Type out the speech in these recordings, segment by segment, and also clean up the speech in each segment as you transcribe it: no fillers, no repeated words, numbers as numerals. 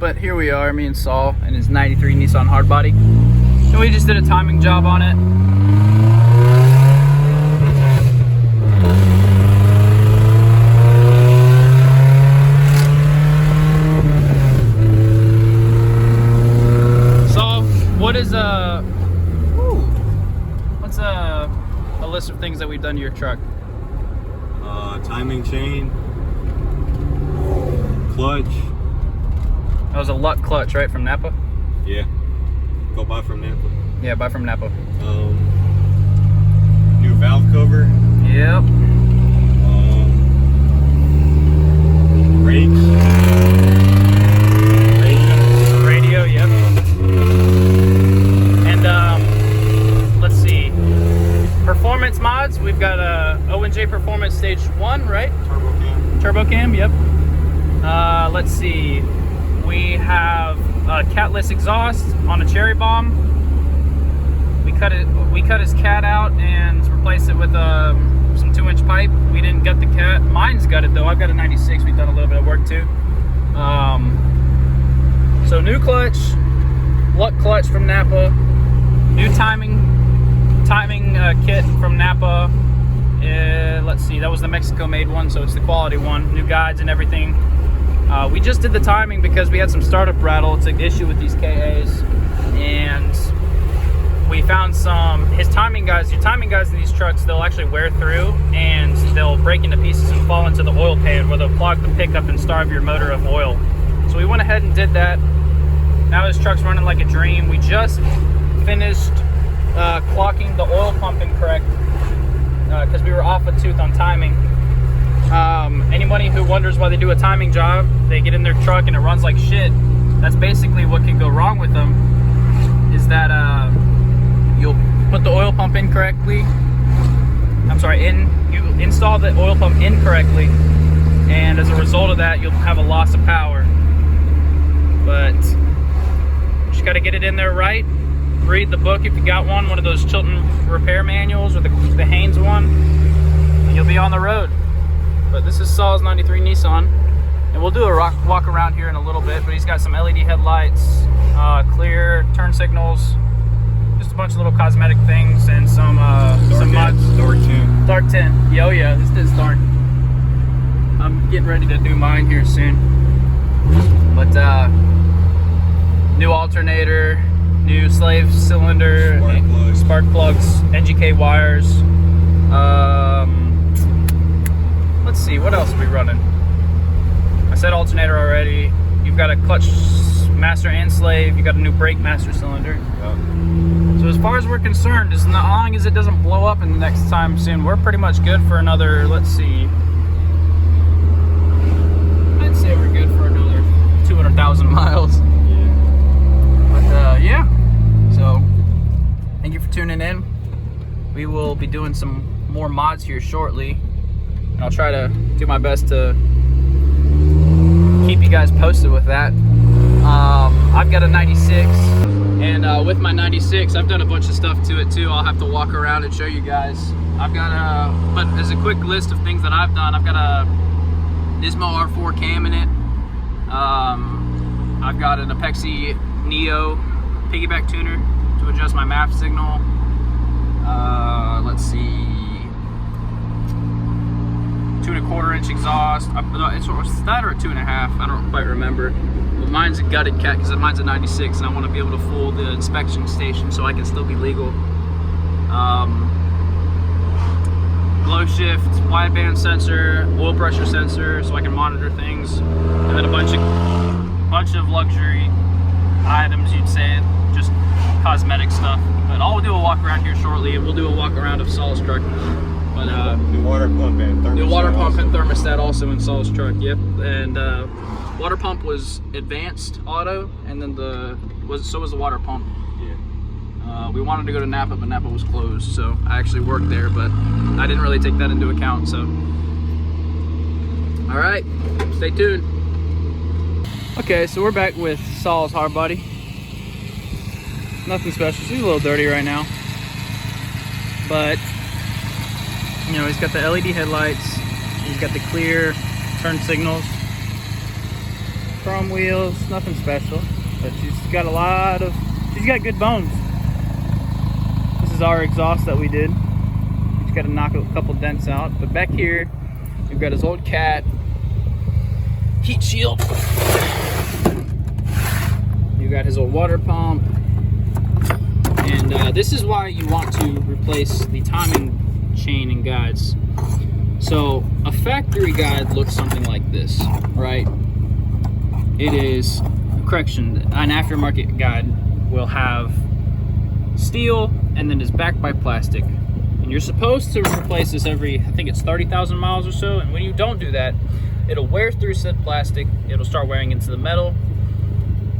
but here we are, me and Saul and his 93 Nissan Hardbody. And we just did a timing job on it. Saul, what's a list of things that we've done to your truck? Timing chain, clutch. That was a Luck clutch, right, from Napa? Yeah. Go buy from Napa. Yeah, buy from Napa. New valve cover. Yep. Brakes. Radio, yep. And let's see. Performance mods. We've got a O&J Performance Stage 1, right? Turbo cam. Turbo cam, yep. Let's see. We have a catless exhaust on a cherry bomb. We cut his cat out and replaced it with some 2-inch pipe. We didn't gut the cat. Mine's gutted though. I've got a 96. We've done a little bit of work too. So new clutch, Luck clutch from Napa, new timing kit from Napa. Let's see, that was the Mexico made one, so it's the quality one. New guides and everything. We just did the timing because we had some startup rattle. It's an issue with these KAs, and we found your timing guides in these trucks, they'll actually wear through and they'll break into pieces and fall into the oil pan where they'll clog the pickup and starve your motor of oil. So we went ahead and did that. Now this truck's running like a dream. We just finished clocking the oil pump incorrect because we were off a tooth on timing. Anybody who wonders why they do a timing job, they get in their truck and it runs like shit. That's basically what can go wrong with them, is that you'll put the oil pump incorrectly. You install the oil pump incorrectly, and as a result of that, you'll have a loss of power. But you just got to get it in there right. Read the book if you got one of those Chilton repair manuals or the Haynes one, and you'll be on the road. But this is Saul's 93 Nissan, and we'll do a walk around here in a little bit, but he's got some LED headlights, clear turn signals, just a bunch of little cosmetic things, and some mods. Dark tint. Dark tint. Yeah, oh yeah, this is dark. I'm getting ready to do mine here soon. But new alternator, new slave cylinder, spark plugs, NGK wires. Let's see, what else are we running? I said alternator already. You've got a clutch master and slave. You got a new brake master cylinder. Yep. So as far as we're concerned, as long as it doesn't blow up in the next time soon, we're pretty much good for another, let's see. I'd say we're good for another 200,000 miles. Yeah. But yeah, so thank you for tuning in. We will be doing some more mods here shortly. And I'll try to do my best to keep you guys posted with that. I've got a 96, and with my 96, I've done a bunch of stuff to it too. I'll have to walk around and show you guys. I've got but as a quick list of things that I've done, I've got a Nismo R4 cam in it. I've got an Apexi Neo piggyback tuner to adjust my map signal. Let's see. 2¼ inch exhaust. It's that or a 2.5. I don't quite remember. But mine's a gutted cat because mine's a 96, and I want to be able to fool the inspection station so I can still be legal. Glow shift, wideband sensor, oil pressure sensor, so I can monitor things, and then a bunch of luxury items, you'd say, just cosmetic stuff. But I'll do a walk around here shortly, and we'll do a walk around of Saul's truck. But new water pump and thermostat. New water pump and thermostat also in Saul's truck. Yep. And water pump was advanced auto, and then so was the water pump. Yeah. We wanted to go to Napa, but Napa was closed, so I actually worked there, but I didn't really take that into account. So, all right, stay tuned. Okay, so we're back with Saul's Hardbody. Nothing special. He's a little dirty right now, but you know, he's got the LED headlights, he's got the clear turn signals, chrome wheels, nothing special, but she's got she's got good bones. This is our exhaust that we did. Just got to knock a couple dents out. But back here, we've got his old cat heat shield. You've got his old water pump. And this is why you want to replace the timing chain and guides. So a factory guide looks something like this, right? It is, correction, an aftermarket guide will have steel and then is backed by plastic. And you're supposed to replace this every, I think it's 30,000 miles or so. And when you don't do that, it'll wear through said plastic. It'll start wearing into the metal.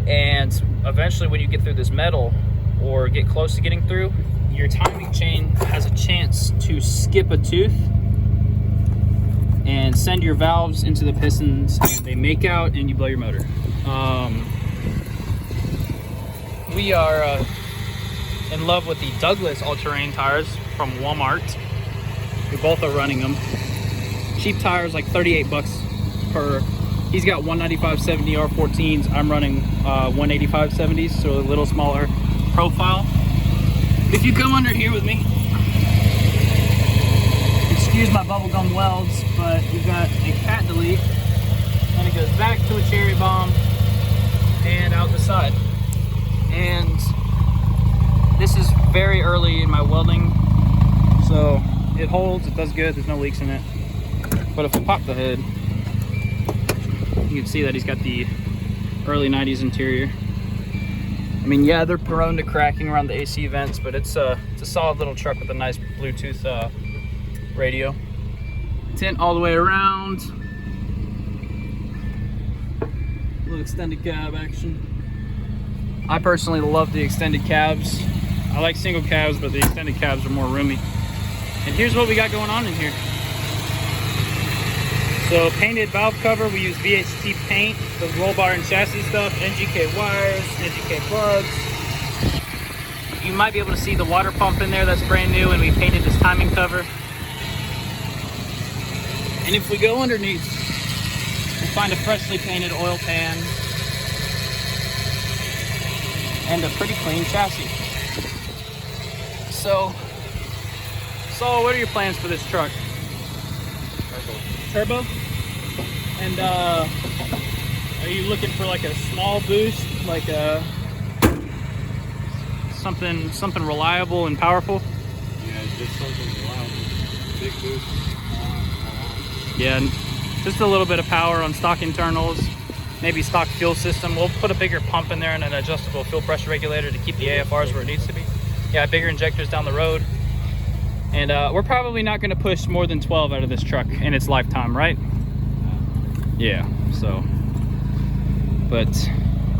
And eventually when you get through this metal or get close to getting through, your timing chain has a chance to skip a tooth and send your valves into the pistons, and they make out and you blow your motor. We are in love with the Douglas all-terrain tires from Walmart. We both are running them. Cheap tires, like 38 bucks per. He's got 195/70 R14s. I'm running 185/70s, so a little smaller profile. If you come under here with me, excuse my bubblegum welds, but you've got a cat delete, and it goes back to a cherry bomb and out the side. And this is very early in my welding, so it holds, it does good, there's no leaks in it. But if I pop the hood, you can see that he's got the early 90s interior. I mean, yeah, they're prone to cracking around the AC vents, but it's a solid little truck with a nice Bluetooth radio. Tint all the way around. A little extended cab action. I personally love the extended cabs. I like single cabs, but the extended cabs are more roomy. And here's what we got going on in here. So painted valve cover, we use VHT paint, the roll bar and chassis stuff, NGK wires, NGK plugs. You might be able to see the water pump in there, that's brand new, and we painted this timing cover. And if we go underneath, we'll find a freshly painted oil pan and a pretty clean chassis. So, Saul, what are your plans for this truck? Turbo? And are you looking for like a small boost, like something reliable and powerful? Yeah, just something reliable. Big boost. Yeah, just a little bit of power on stock internals, maybe stock fuel system. We'll put a bigger pump in there and an adjustable fuel pressure regulator to keep the AFRs where it needs to be. Yeah, bigger injectors down the road. And we're probably not going to push more than 12 out of this truck in its lifetime, right? Yeah, so. But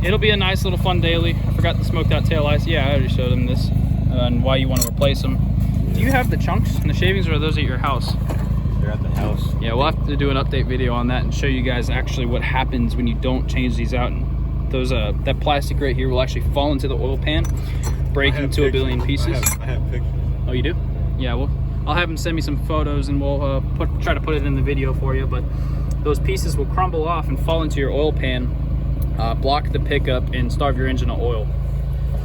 it'll be a nice little fun daily. I forgot the smoked out tail lights. Yeah, I already showed them this and why you want to replace them. Do you have the chunks and the shavings, or are those at your house? They're at the house. Yeah, we'll have to do an update video on that and show you guys actually what happens when you don't change these out. And those that plastic right here will actually fall into the oil pan, break into a billion pieces. I have pictures. Oh, you do? Yeah, well, I'll have him send me some photos and we'll try to put it in the video for you. But those pieces will crumble off and fall into your oil pan, block the pickup, and starve your engine of oil.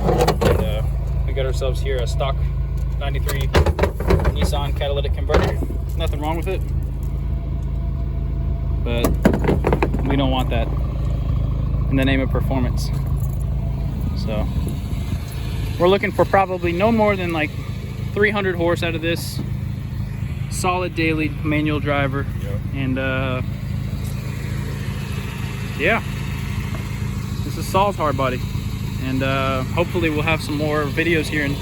And we got ourselves here a stock 93 Nissan catalytic converter. Nothing wrong with it, but we don't want that in the name of performance. So we're looking for probably no more than like 300 horse out of this. Solid daily manual driver. Yep. And yeah, this is Saul's Hardbody, and hopefully we'll have some more videos here and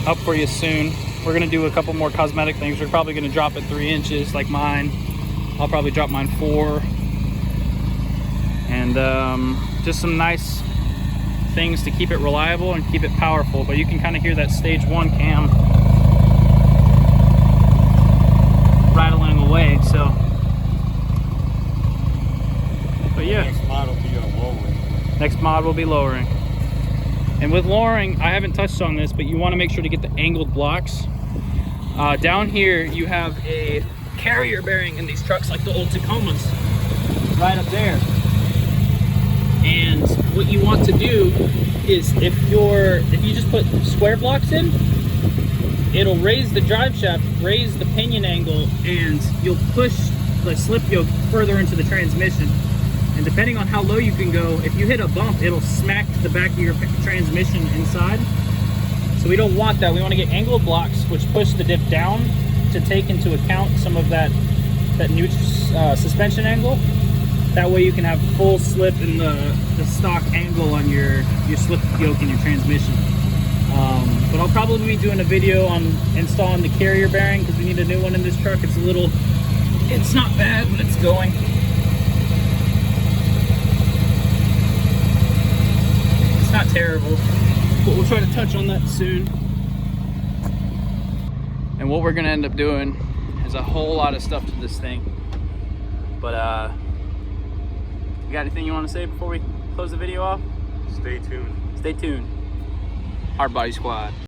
up for you soon. We're gonna do a couple more cosmetic things. We're probably gonna drop it 3 inches like mine. I'll probably drop mine 4. And just some nice things to keep it reliable and keep it powerful. But you can kind of hear that stage 1 cam rattling away, so. But yeah. Next model will be lowering. Next mod will be lowering. And with lowering, I haven't touched on this, but you want to make sure to get the angled blocks. Down here, you have a carrier bearing in these trucks like the old Tacomas. right up there. And what you want to do is if you just put square blocks in, it'll raise the drive shaft, raise the pinion angle, and you'll push the slip yoke further into the transmission. And depending on how low you can go, if you hit a bump, it'll smack the back of your transmission inside. So we don't want that. We want to get angled blocks which push the diff down to take into account some of that neutral suspension angle. That way you can have full slip in the stock angle on your slip yoke in your transmission. But I'll probably be doing a video on installing the carrier bearing because we need a new one in this truck. It's not bad, but it's going. It's not terrible, but we'll try to touch on that soon. And what we're gonna end up doing is a whole lot of stuff to this thing. But you got anything you want to say before we close the video off? Stay tuned. Stay tuned. Hardbody Squad.